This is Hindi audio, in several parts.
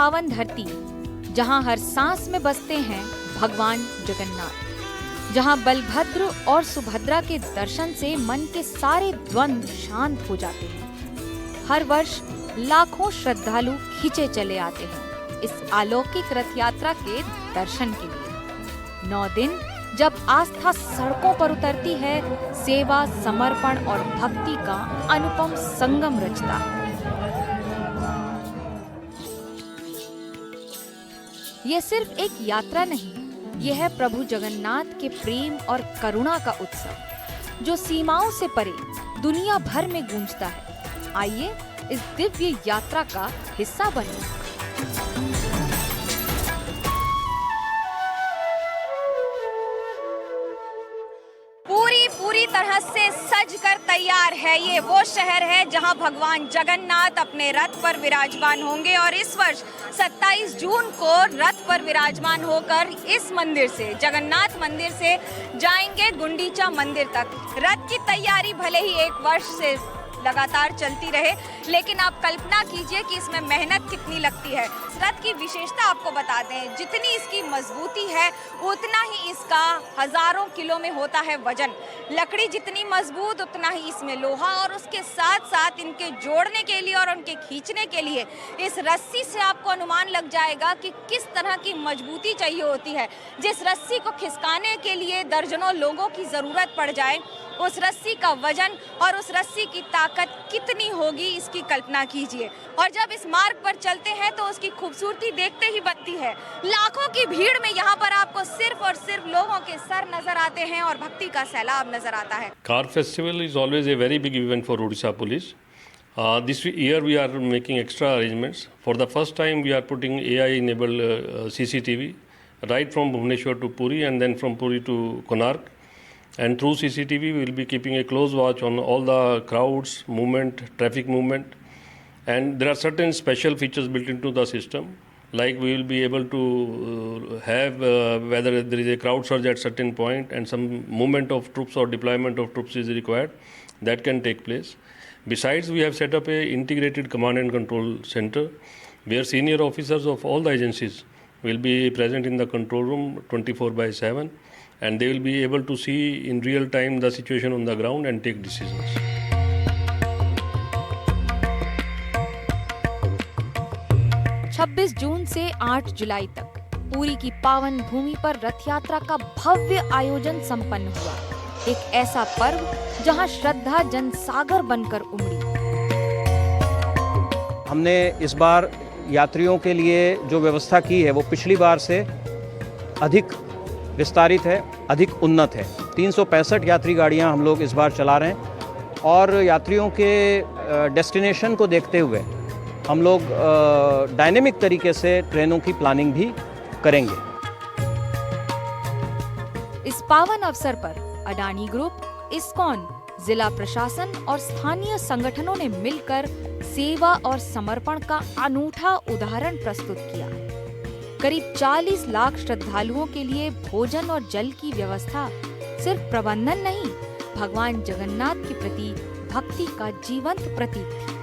पावन धरती, जहां हर सांस में बसते हैं भगवान जगन्नाथ, जहां बलभद्र और सुभद्रा के दर्शन से मन के सारे द्वंद्व शांत हो जाते हैं। हर वर्ष लाखों श्रद्धालु खींचे चले आते हैं इस अलौकिक रथ यात्रा के दर्शन के लिए। 9 दिन जब आस्था सड़कों पर उतरती है, सेवा, समर्पण और भक्ति का अनुपम संगम रचता है। यह सिर्फ एक यात्रा नहीं, यह है प्रभु जगन्नाथ के प्रेम और करुणा का उत्सव, जो सीमाओं से परे दुनिया भर में गूंजता है। आइए इस दिव्य यात्रा का हिस्सा बने। पूरी तरह से सज कर तैयार है ये वो शहर है जहां भगवान जगन्नाथ अपने रथ पर विराजमान होंगे। और इस वर्ष 27 जून को रथ पर विराजमान होकर इस मंदिर से, जगन्नाथ मंदिर से जाएंगे गुंडीचा मंदिर तक। रथ की तैयारी भले ही 1 वर्ष से लगातार चलती रहे, लेकिन आप कल्पना कीजिए कि इसमें मेहनत कितनी लगती है। इस रथ की विशेषता आपको बता दें, जितनी इसकी मजबूती है उतना ही इसका हजारों किलो में होता है वजन। लकड़ी जितनी मजबूत उतना ही इसमें लोहा, और उसके साथ साथ इनके जोड़ने के लिए और उनके खींचने के लिए इस रस्सी से आपको अनुमान लग जाएगा कि किस तरह की मजबूती चाहिए होती है। जिस रस्सी को खिसकाने के लिए दर्जनों लोगों की जरूरत पड़ जाए, उस रस्सी का वजन और उस रस्सी की ताकत कितनी होगी, इसकी कल्पना कीजिए। और जब इस मार्ग पर चलते हैं तो उसकी खूबसूरती देखते ही बनती है। लाखों की भीड़ में यहाँ पर आपको सिर्फ और सिर्फ लोगों के सर नजर आते हैं और भक्ति का सैलाब नजर आता है। Car festival is always a very big event for Odisha police. This year we are making extra arrangements. For the first time we are putting AI-enabled CCTV right from Bhubaneswar to Puri and then from Puri to Konark. And through CCTV we will be keeping a close watch on all the crowds, movement, traffic movement. And there are certain special features built into the system. Like we will be able to have whether there is a crowd surge at certain point and some movement of troops or deployment of troops is required, that can take place. Besides, we have set up a integrated command and control center where senior officers of all the agencies will be present in the control room 24/7, and they will be able to see in real time the situation on the ground and take decisions. छब्बीस जून से 8 जुलाई तक पुरी की पावन भूमि पर रथ यात्रा का भव्य आयोजन संपन्न हुआ। एक ऐसा पर्व जहां श्रद्धा जनसागर बनकर उमड़ी। हमने इस बार यात्रियों के लिए जो व्यवस्था की है वो पिछली बार से अधिक विस्तारित है, अधिक उन्नत है। 365 यात्री गाड़ियां हम लोग इस बार चला रहे हैं और यात्रियों के डेस्टिनेशन को देखते हुए हम लोग डायनेमिक तरीके से ट्रेनों की प्लानिंग भी करेंगे। इस पावन अवसर पर अडानी ग्रुप, इस्कॉन, जिला प्रशासन और स्थानीय संगठनों ने मिलकर सेवा और समर्पण का अनूठा उदाहरण प्रस्तुत किया। करीब 40 लाख श्रद्धालुओं के लिए भोजन और जल की व्यवस्था सिर्फ प्रबंधन नहीं, भगवान जगन्नाथ के प्रति भक्ति का जीवंत प्रतीक थी।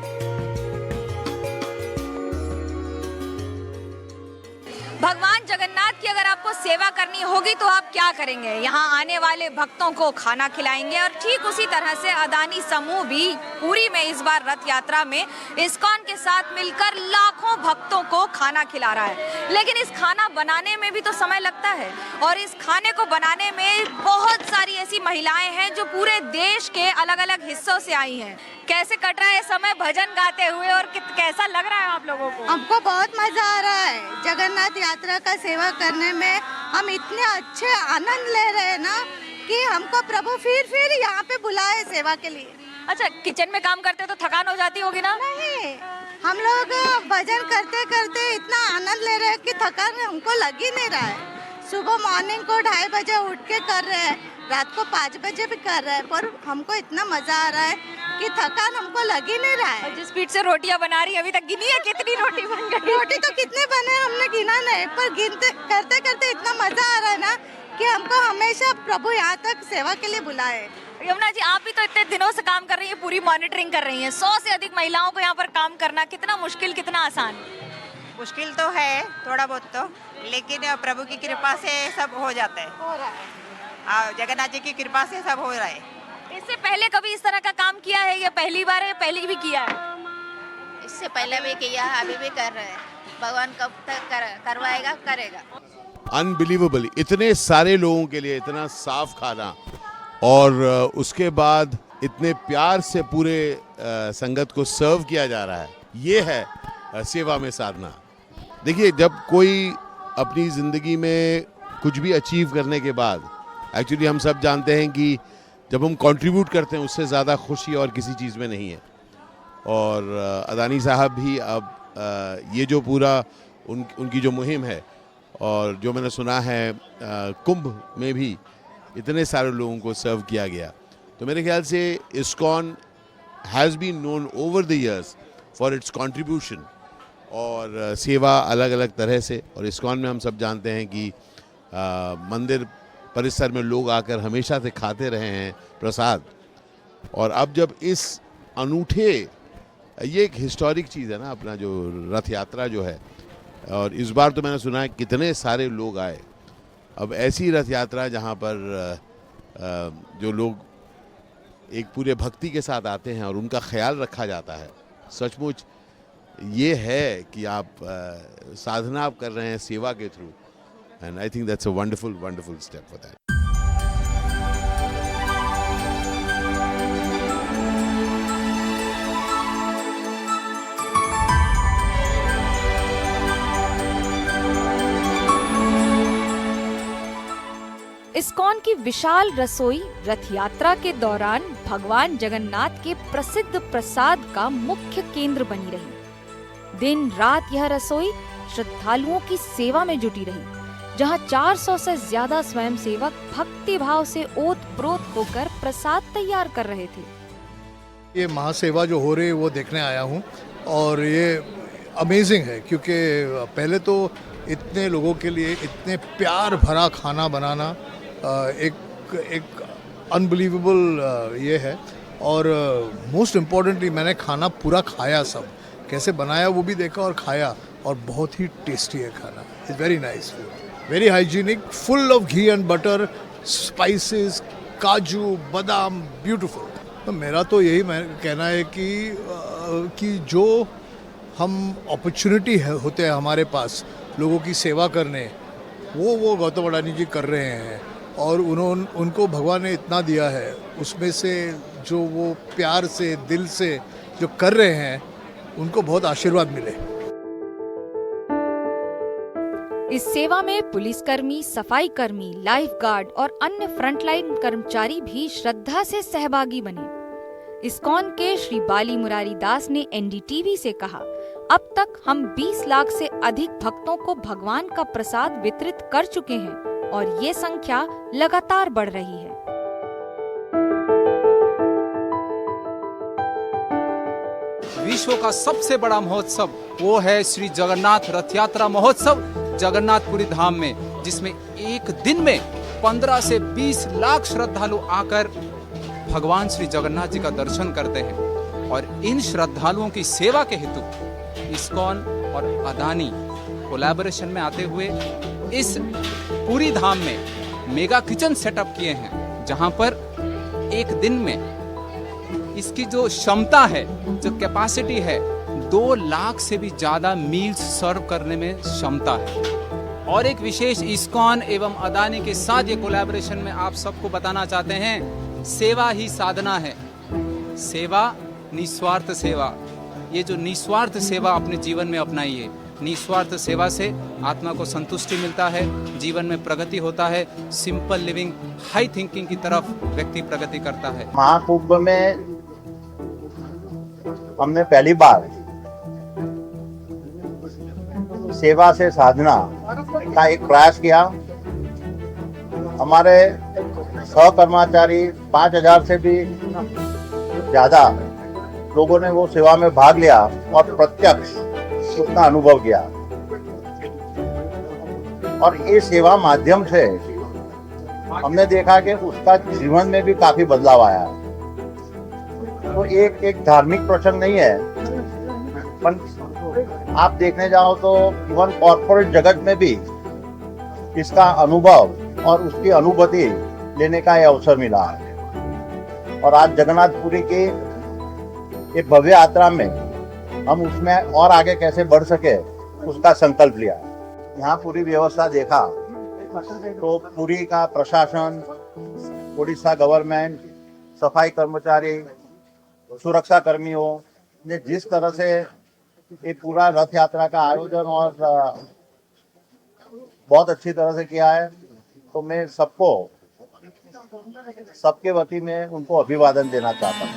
भगवान जगन्नाथ की अगर आपको सेवा करनी होगी तो आप क्या करेंगे? यहाँ आने वाले भक्तों को खाना खिलाएंगे। और ठीक उसी तरह से अडानी समूह भी पुरी में इस बार रथ यात्रा में इस्कॉन के साथ मिलकर लाखों भक्तों को खाना खिला रहा है। लेकिन इस खाना बनाने में भी तो समय लगता है, और इस खाने को बनाने में बहुत सारी ऐसी महिलाएं हैं जो पूरे देश के अलग अलग हिस्सों से आई हैं। कैसे कट रहा है समय भजन गाते हुए, और कैसा लग रहा है आप लोगों को? हमको बहुत मजा आ रहा है जगन्नाथ यात्रा का सेवा करने में। हम इतने अच्छे आनंद ले रहे हैं ना कि हमको प्रभु फिर यहाँ पे बुलाए सेवा के लिए। अच्छा, किचन में काम करते तो थकान हो जाती होगी ना? नहीं, हम लोग भजन करते करते इतना आनंद ले रहे हैं कि थकान हमको लग ही नहीं रहा है। सुबह मॉर्निंग को 2:30 बजे उठ के कर रहे हैं, रात को 5 बजे भी कर रहे हैं, पर हमको इतना मजा आ रहा है कि थकान हमको लग ही नहीं रहा है। और जिस स्पीड से रोटियां बना रही है, अभी तक गिनी है कितनी रोटी बन गई? रोटी तो कितने बने हमने गिना नहीं, पर गिनते करते करते इतना मजा आ रहा है ना कि हमको हमेशा प्रभु यहाँ तक सेवा के लिए बुलाए। यमुना जी, आप भी तो इतने दिनों से काम कर रही हैं, पूरी मॉनिटरिंग कर रही हैं। 100 से अधिक महिलाओं को यहाँ पर काम करना कितना मुश्किल, कितना आसान? मुश्किल तो है थोड़ा बहुत तो, लेकिन प्रभु की कृपा से सब हो जाता है। हो रहा है। जगन्नाथ जी की कृपा से सब हो रहा है। इससे पहले कभी इस तरह का काम किया है या पहली बार है या पहले भी किया है? इससे पहले भी किया, अभी भी कर रहे हैं। भगवान कब तक करवाएगा, करेगा। अनबिलीवेबल, इतने सारे लोगों के लिए इतना साफ खाना और उसके बाद इतने प्यार से पूरे संगत को सर्व किया जा रहा है, ये है सेवा में साधना। देखिए, जब कोई अपनी ज़िंदगी में कुछ भी अचीव करने के बाद, एक्चुअली हम सब जानते हैं कि जब हम कंट्रीब्यूट करते हैं उससे ज़्यादा खुशी और किसी चीज़ में नहीं है। और अदानी साहब भी अब ये जो पूरा उनकी जो मुहिम है, और जो मैंने सुना है कुंभ में भी इतने सारे लोगों को सर्व किया गया, तो मेरे ख्याल से ISKCON has been known over the years for its contribution और सेवा अलग अलग तरह से। और इस्कॉन में हम सब जानते हैं कि मंदिर परिसर में लोग आकर हमेशा से खाते रहे हैं प्रसाद, और अब जब इस अनूठे, ये एक हिस्टोरिक चीज़ है ना अपना जो रथ यात्रा जो है, और इस बार तो मैंने सुना है कितने सारे लोग आए। अब ऐसी रथ यात्रा जहाँ पर जो लोग एक पूरे भक्ति के साथ आते हैं और उनका ख्याल रखा जाता है, सचमुच ये है कि आप साधना आप कर रहे हैं सेवा के through, and I think that's a wonderful step for that. ISKCON की विशाल रसोई रथ यात्रा के दौरान भगवान जगन्नाथ के प्रसिद्ध प्रसाद का मुख्य केंद्र बनी रही। दिन रात यह रसोई श्रद्धालुओं की सेवा में जुटी रही, जहां 400 से ज्यादा स्वयंसेवक भक्ति भाव से ओत-प्रोत होकर प्रसाद तैयार कर रहे थे। ये महासेवा जो हो रही है वो देखने आया हूँ, और ये अमेजिंग है, क्योंकि पहले तो इतने लोगों के लिए इतने प्यार भरा खाना बनाना एक अनबिलीवेबल ये है। और मोस्ट इम्पॉर्टेंटली मैंने खाना पूरा खाया, सब कैसे बनाया वो भी देखा और खाया, और बहुत ही टेस्टी है खाना। It's very nice food, very hygienic, full of ghee and butter, spices, काजू, बादाम, ब्यूटीफुल। तो मेरा तो यही कहना है कि जो हम अपॉर्चुनिटी होते हैं हमारे पास लोगों की सेवा करने, वो गौतम अडानी जी कर रहे हैं, और उनको भगवान ने इतना दिया है, उसमें से जो वो प्यार से दिल से जो कर रहे हैं, उनको बहुत आशीर्वाद मिले। इस सेवा में पुलिसकर्मी, सफाई कर्मी, लाइफ गार्ड और अन्य फ्रंटलाइन कर्मचारी भी श्रद्धा से सहभागी बने। इस्कॉन के श्री बाली मुरारी दास ने एनडीटीवी से कहा, अब तक हम 20 लाख से अधिक भक्तों को भगवान का प्रसाद वितरित कर चुके हैं, और ये संख्या लगातार बढ़ रही है। विश्व का सबसे बड़ा महोत्सव वो है श्री जगन्नाथ रथ यात्रा महोत्सव जगन्नाथपुरी धाम में, जिसमें एक दिन में 15 से 20 लाख श्रद्धालु आकर भगवान श्री जगन्नाथ जी का दर्शन करते हैं। और इन श्रद्धालुओं की सेवा के हेतु इस्कॉन और अदानी कोलैबोरेशन में आते हुए इस पूरी धाम में मेगा किचन सेटअप किए हैं, जहां पर एक दिन में इसकी जो क्षमता है, जो कैपेसिटी है, 2 लाख से भी ज्यादा मील्स सर्व करने में क्षमता है। और एक विशेष इस्कॉन एवं अदानी के साथ ये कोलैबोरेशन में आप सबको बताना चाहते हैं, सेवा ही साधना है। सेवा, निस्वार्थ सेवा। ये जो निस्वार्थ सेवा अपने जीवन में अपनाइए। निस्वार्थ सेवा से आत्मा को संतुष्टि मिलता है, जीवन में प्रगति होता है, सिंपल लिविंग, हाई थिंकिंग की तरफ व्यक्ति प्रगति करता है। महाकुंभ में हमने पहली बार सेवा से साधना का एक प्रयास किया। हमारे सहकर्मचारी 5000 से भी ज्यादा लोगों ने वो सेवा में भाग लिया और प्रत्यक्ष उसका अनुभव किया। और ये सेवा माध्यम से हमने देखा कि उसका जीवन में भी काफी बदलाव आया। तो एक धार्मिक प्रसंग नहीं है, पर आप देखने जाओ तो इवन कॉर्पोरेट जगत में भी इसका अनुभव और उसकी अनुभूति लेने का ये अवसर मिला है। और आज जगन्नाथपुरी की ये भव्य यात्रा में हम उसमें और आगे कैसे बढ़ सके उसका संकल्प लिया। यहाँ पूरी व्यवस्था देखा तो पूरी का प्रशासन, उड़ीसा गवर्नमेंट, सफाई कर्मचारी, सुरक्षा कर्मियों ने जिस तरह से ये पूरा रथ यात्रा का आयोजन और बहुत अच्छी तरह से किया है, तो मैं सबके वती में उनको अभिवादन देना चाहता हूँ।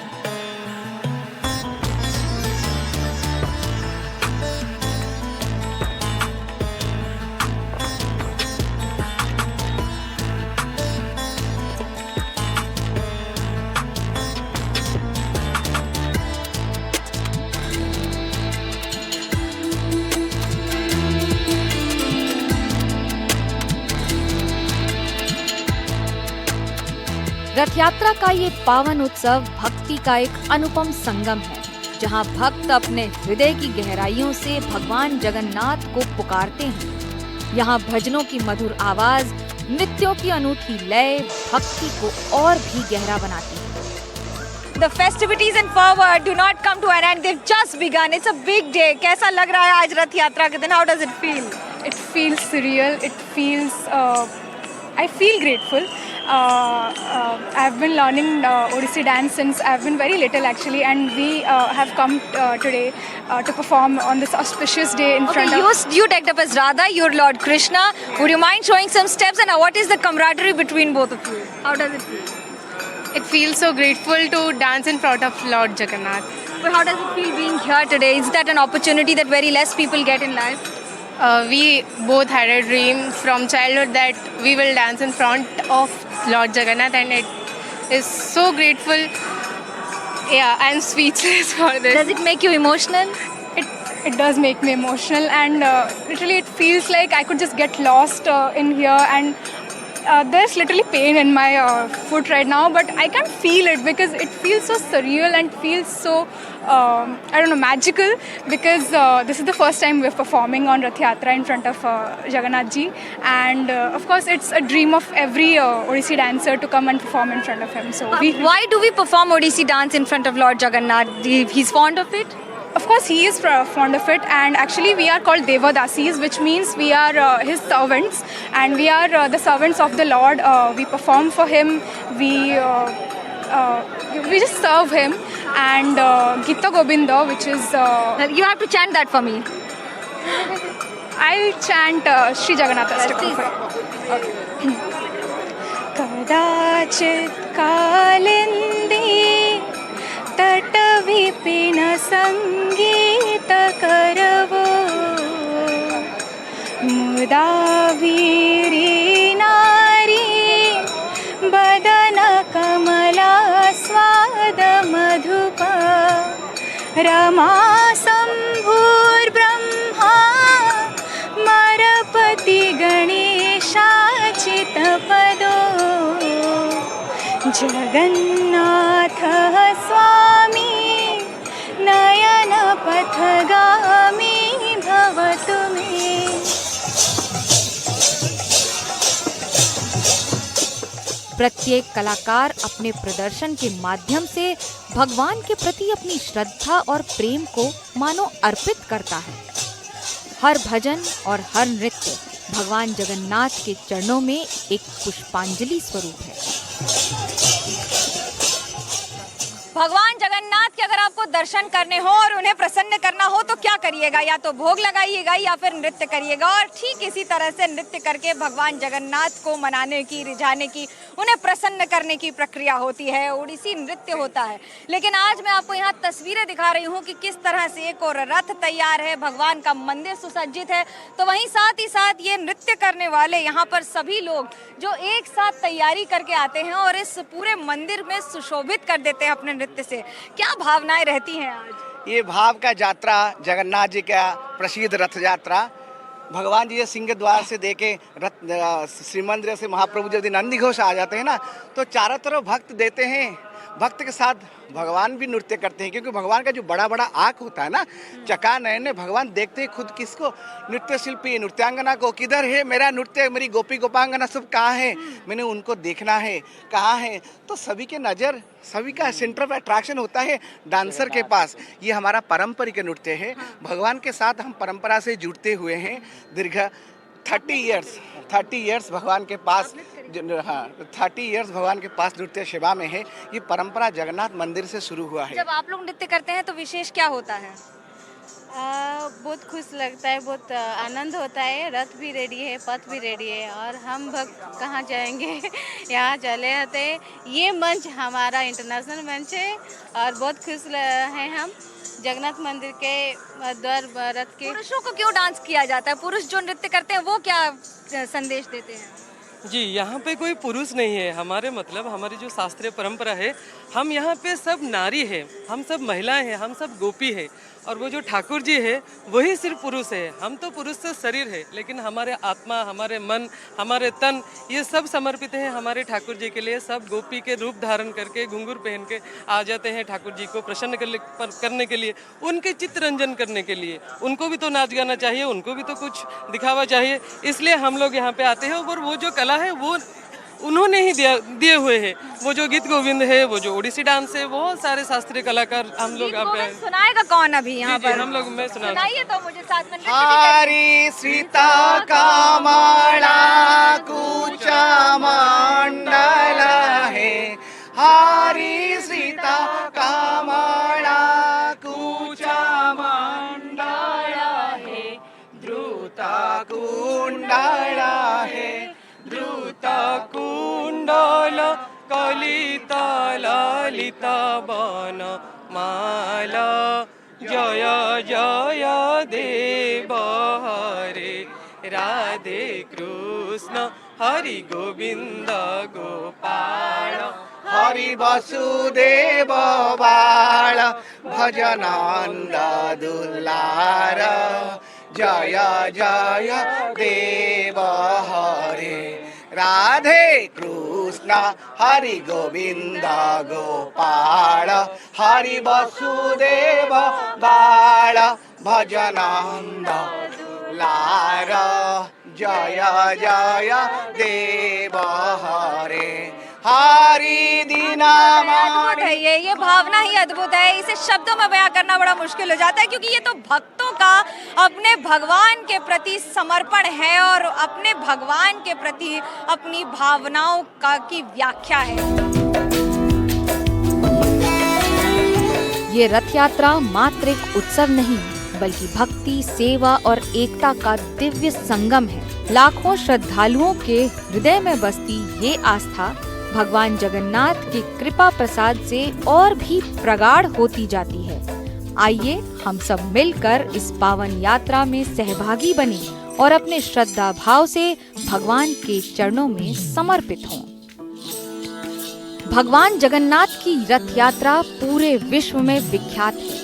रथ यात्रा का ये पावन उत्सव भक्ति का एक अनुपम संगम है, जहां भक्त अपने हृदय की गहराइयों से भगवान जगन्नाथ को पुकारते हैं। यहाँ भजनों की मधुर आवाज, नृत्यों की अनूठी लय भक्ति को और भी गहरा बनाती है। The festivities in forward do not come to an end. They've just begun. It's a big day. कैसा लग रहा है आज रथ यात्रा के दिन? How does it feel? It feels surreal. It feels. I feel grateful. I've been learning Odissi dance since I've been very little actually, and we have come today to perform on this auspicious day in front of. You decked up as Radha. You're Lord Krishna. Would you mind showing some steps? And what is the camaraderie between both of you? How does it feel? It feels so grateful to dance in front of Lord Jagannath. But how does it feel being here today? Is that an opportunity that very less people get in life? We both had a dream from childhood that we will dance in front of Lord Jagannath, and it is so grateful. Yeah, I'm speechless for this. Does it make you emotional? It does make me emotional, and literally it feels like I could just get lost in here, and there's literally pain in my foot right now, but I can't feel it because it feels so surreal and feels so magical, because this is the first time we're performing on Rath Yatra in front of Jagannath Ji, and of course it's a dream of every Odissi dancer to come and perform in front of him. So why do we perform Odissi dance in front of Lord Jagannath? He's fond of it? Of course, he is fond of it, and actually we are called Devadasis, which means we are his servants, and we are the servants of the Lord. We perform for him, we just serve him, and Gita Govinda, which is... you have to chant that for me. I'll chant Sri Jagannath Ashtakam for you. Kadachit kalindi तट विपिन संगीत करवो मुदा वीरी नारी बदन कमला स्वाद मधुप रमा शंभुर ब्रह्मा मरपति गणेशाचित पदो जगन्नाथ स्वामी नयन पथगामी भवतु मे। प्रत्येक कलाकार अपने प्रदर्शन के माध्यम से भगवान के प्रति अपनी श्रद्धा और प्रेम को मानो अर्पित करता है। हर भजन और हर नृत्य भगवान जगन्नाथ के चरणों में एक पुष्पांजलि स्वरूप है। भगवान जगन्नाथ के अगर आपको दर्शन करने हो और उन्हें प्रसन्न करना हो तो क्या करिएगा? या तो भोग लगाइएगा या फिर नृत्य करिएगा, और ठीक इसी तरह से नृत्य करके भगवान जगन्नाथ को मनाने की, रिझाने की, उन्हें प्रसन्न करने की प्रक्रिया होती है, ओडिसी नृत्य होता है। लेकिन आज मैं आपको यहाँ तस्वीरें दिखा रही हूँ कि किस तरह से एक और रथ तैयार है, भगवान का मंदिर सुसज्जित है, तो वहीं साथ ही साथ ये नृत्य करने वाले यहाँ पर सभी लोग जो एक साथ तैयारी करके आते हैं और इस पूरे मंदिर में सुशोभित कर देते हैं अपने नृत्य से। क्या भावनाएं रहती हैं आज? ये भाव का यात्रा जगन्नाथ जी का प्रसिद्ध रथ यात्रा, भगवान जी सिंह द्वार से देके रथ श्री मंदिर से महाप्रभु जब नंदी घोष आ जाते हैं ना, तो चारों तरफ भक्त देते हैं भक्त के साथ भगवान भी नृत्य करते हैं, क्योंकि भगवान का जो बड़ा बड़ा आँख होता है ना, चका नयन, भगवान देखते हैं खुद किसको, नृत्य शिल्पी नृत्यांगना को, किधर है मेरा नृत्य, मेरी गोपी गोपांगना सब कहाँ है, मैंने उनको देखना है, कहाँ है। तो सभी के नज़र, सभी का सेंटर ऑफ अट्रैक्शन होता है डांसर के पास। ये हमारा पारंपरिक नृत्य है, भगवान के साथ हम परंपरा से जुड़ते हुए हैं। दीर्घ 30 इयर्स भगवान के पास, हाँ 30 इयर्स भगवान के पास नृत्य सेवा में है। ये परंपरा जगन्नाथ मंदिर से शुरू हुआ है। जब आप लोग नृत्य करते हैं तो विशेष क्या होता है? बहुत खुश लगता है, बहुत आनंद होता है। रथ भी रेडी है, पथ भी रेडी है, और हम भक्त कहाँ जाएंगे यहाँ चले आते हैं। ये मंच हमारा इंटरनेशनल मंच है और बहुत खुश हैं हम जगन्नाथ मंदिर के द्वार रथ के। पुरुषों को क्यों डांस किया जाता है? पुरुष जो नृत्य करते हैं वो क्या संदेश देते हैं? जी, यहाँ पे कोई पुरुष नहीं है। हमारे मतलब हमारी जो शास्त्रीय परंपरा है, हम यहाँ पे सब नारी है, हम सब महिलाएं हैं, हम सब गोपी है। और वो जो ठाकुर जी है वही सिर्फ पुरुष है। हम तो पुरुष से शरीर है, लेकिन हमारे आत्मा, हमारे मन, हमारे तन, ये सब समर्पित है हमारे ठाकुर जी के लिए। सब गोपी के रूप धारण करके, घुंघरू पहन के आ जाते हैं ठाकुर जी को प्रसन्न करने के लिए, उनके चित्त रंजन करने के लिए। उनको भी तो नाच गाना चाहिए, उनको भी तो कुछ दिखावा चाहिए, इसलिए हम लोग यहाँ पे आते हैं। और वो जो कला है वो उन्होंने ही दिए हुए हैं। वो जो गीत गोविंद है, वो जो ओडिसी डांस है, बहुत सारे शास्त्रीय कलाकार हम लोग यहाँ पे। सुनाएगा कौन अभी यहाँ पर? हम लोग, मैं सुनाइए तो मुझे साथ में। हरि सीता कामाला कूचा मंडल है, हरि सीता कामाला कूचा मंडल है, द्रुता कुंडल है, द्रुता कुंडल कलिता ललिता बन माला, जय जय देव हरे राधे कृष्ण हरि गोविंद गोपाल, हरि वसुदेव बाल भजनंद दुलार, जय जय देव हरे राधे कृष्ण हरि गोविंद गोपाल, हरि वसुदेव बाल भजनंद दुलार, जय जय देव हरे हरि दीना। अद्भुत है ये भावना ही अद्भुत है। इसे शब्दों में बयां करना बड़ा मुश्किल हो जाता है, क्योंकि ये तो भक्तों का अपने भगवान के प्रति समर्पण है और अपने भगवान के प्रति अपनी भावनाओं की व्याख्या है। ये रथ यात्रा मात्र एक उत्सव नहीं, बल्कि भक्ति, सेवा और एकता का दिव्य संगम है। लाखों श्रद्धालुओं के हृदय में बसती ये आस्था भगवान जगन्नाथ की कृपा प्रसाद से और भी प्रगाढ़ होती जाती है। आइए हम सब मिलकर इस पावन यात्रा में सहभागी बने और अपने श्रद्धा भाव से भगवान के चरणों में समर्पित हों। भगवान जगन्नाथ की रथ यात्रा पूरे विश्व में विख्यात है।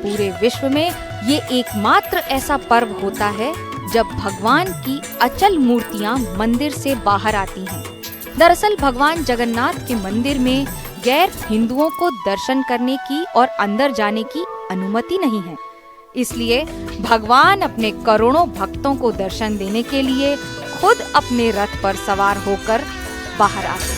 पूरे विश्व में ये एकमात्र ऐसा पर्व होता है जब भगवान की अचल मूर्तियां मंदिर से बाहर आती हैं। दरअसल भगवान जगन्नाथ के मंदिर में गैर हिंदुओं को दर्शन करने की और अंदर जाने की अनुमति नहीं है। इसलिए भगवान अपने करोड़ों भक्तों को दर्शन देने के लिए खुद अपने रथ पर सवार होकर बाहर आते हैं।